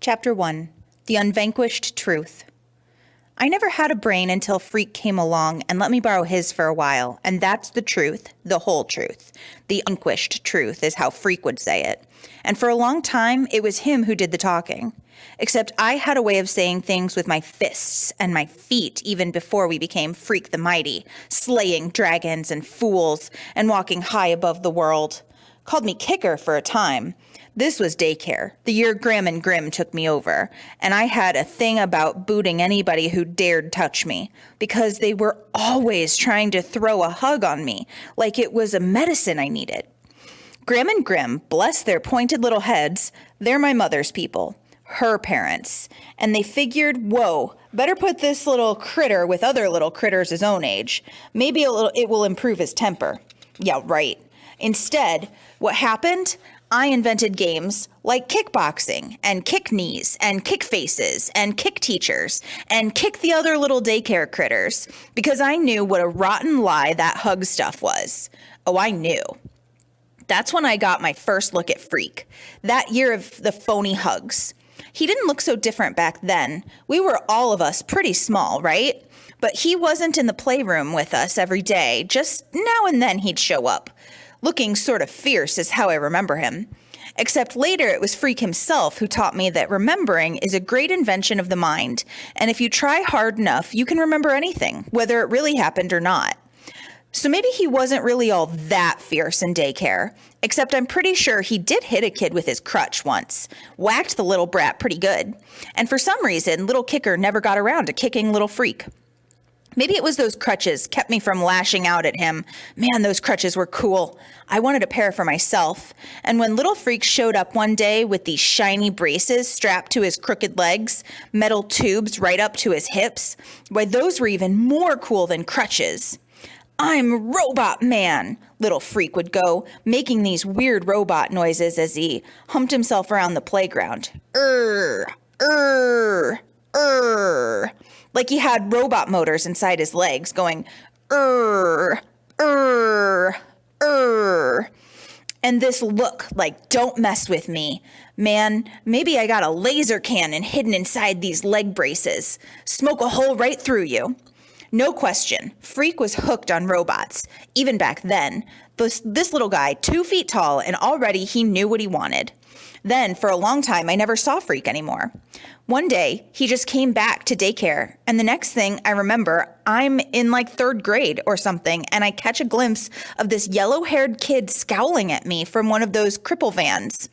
Chapter 1. The Unvanquished Truth. I never had a brain until Freak came along and let me borrow his for a while, and that's the truth, the whole truth. The unquished truth is how Freak would say it. And for a long time, it was him who did the talking. Except I had a way of saying things with my fists and my feet even before we became Freak the Mighty, slaying dragons and fools and walking high above the world. Called me Kicker for a time. This was Daycare, the year Grim and Grim took me over, and I had a thing about booting anybody who dared touch me, because they were always trying to throw a hug on me, like it was a medicine I needed. Grim and Grim, bless their pointed little heads, they're my mother's people, her parents, and they figured, whoa, better put this little critter with other little critters his own age. Maybe it will improve his temper. Yeah, right. Instead, what happened? I invented games like kickboxing and kick knees and kick faces and kick teachers and kick the other little daycare critters because I knew what a rotten lie that hug stuff was. Oh, I knew. That's when I got my first look at Freak, that year of the phony hugs. He didn't look so different back then. We were all of us pretty small, right? But he wasn't in the playroom with us every day. Just now and then he'd show up. Looking sort of fierce is how I remember him. Except later it was Freak himself who taught me that remembering is a great invention of the mind, and if you try hard enough, you can remember anything, whether it really happened or not. So maybe he wasn't really all that fierce in Daycare, except I'm pretty sure he did hit a kid with his crutch once, whacked the little brat pretty good, and for some reason, little Kicker never got around to kicking little Freak. Maybe it was those crutches kept me from lashing out at him. Man, those crutches were cool. I wanted a pair for myself. And when little Freak showed up one day with these shiny braces strapped to his crooked legs, metal tubes right up to his hips, why those were even more cool than crutches. "I'm Robot Man," little Freak would go, making these weird robot noises as he humped himself around the playground. Like he had robot motors inside his legs going, And this look like, don't mess with me. Man, maybe I got a laser cannon hidden inside these leg braces. Smoke a hole right through you. No question, Freak was hooked on robots, even back then. This little guy, 2 feet tall, and already he knew what he wanted. Then, for a long time, I never saw Freak anymore. One day, he just came back to Daycare, and the next thing I remember, I'm in like 3rd grade or something, and I catch a glimpse of this yellow-haired kid scowling at me from one of those cripple vans.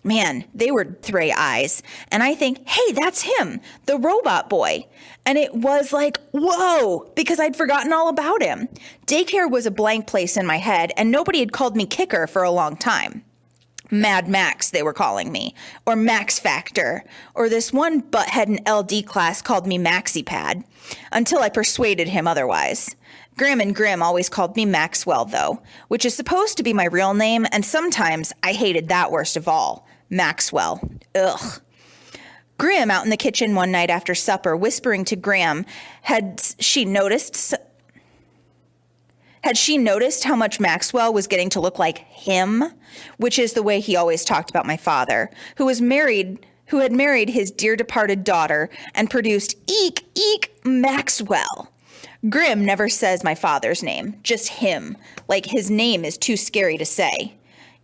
Man, they were 3 eyes, and I think, hey, that's him, the robot boy. And it was like, whoa, because I'd forgotten all about him. Daycare was a blank place in my head, and nobody had called me Kicker for a long time. Mad Max, they were calling me, or Max Factor, or this one butthead in LD class called me Maxi Pad, until I persuaded him otherwise. Grim and Grim always called me Maxwell, though, which is supposed to be my real name, and sometimes I hated that worst of all, Maxwell. Ugh. Grim out in the kitchen one night after supper, whispering to Graham, had she noticed how much Maxwell was getting to look like him? Which is the way he always talked about my father, who had married his dear departed daughter and produced Maxwell. Grim never says my father's name, just him, like his name is too scary to say.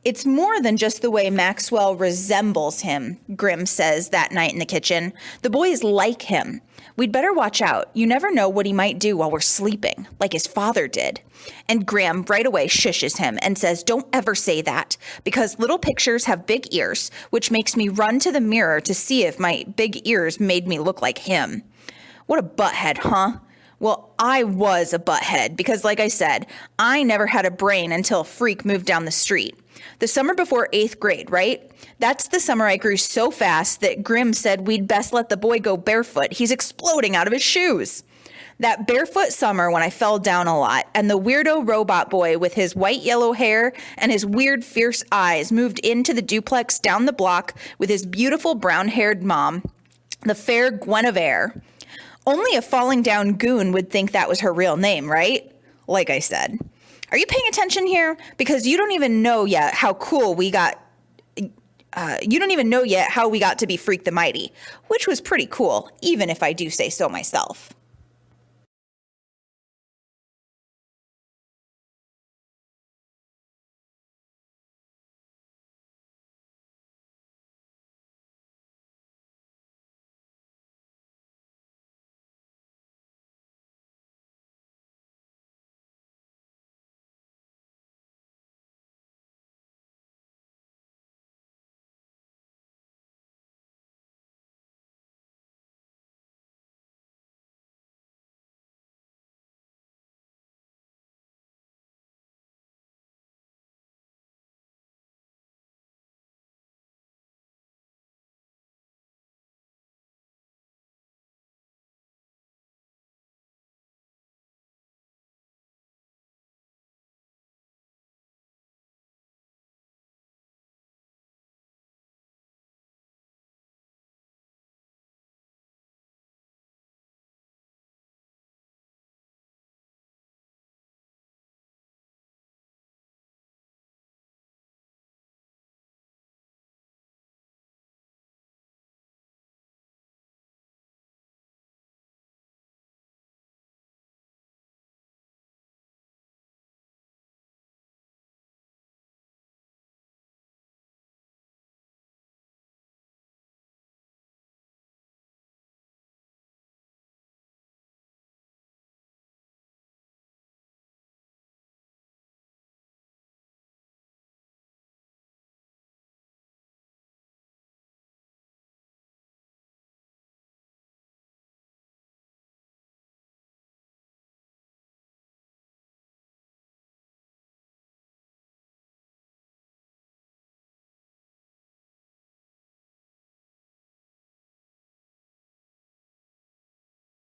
It's more than just the way Maxwell resembles him, Grim says that night in the kitchen. The boy is like him. We'd better watch out. You never know what he might do while we're sleeping, like his father did. And Graham right away shushes him and says, don't ever say that, because little pictures have big ears, which makes me run to the mirror to see if my big ears made me look like him. What a butthead, huh? Well, I was a butthead because, like I said, I never had a brain until Freak moved down the street. The summer before 8th grade, right? That's the summer I grew so fast that Grim said we'd best let the boy go barefoot. He's exploding out of his shoes. That barefoot summer when I fell down a lot and the weirdo robot boy with his white yellow hair and his weird fierce eyes moved into the duplex down the block with his beautiful brown-haired mom, the fair Guinevere. Only a falling down goon would think that was her real name, right? Like I said. Are you paying attention here? Because you don't even know yet how cool we got You don't even know yet how we got to be Freak the Mighty, which was pretty cool, even if I do say so myself.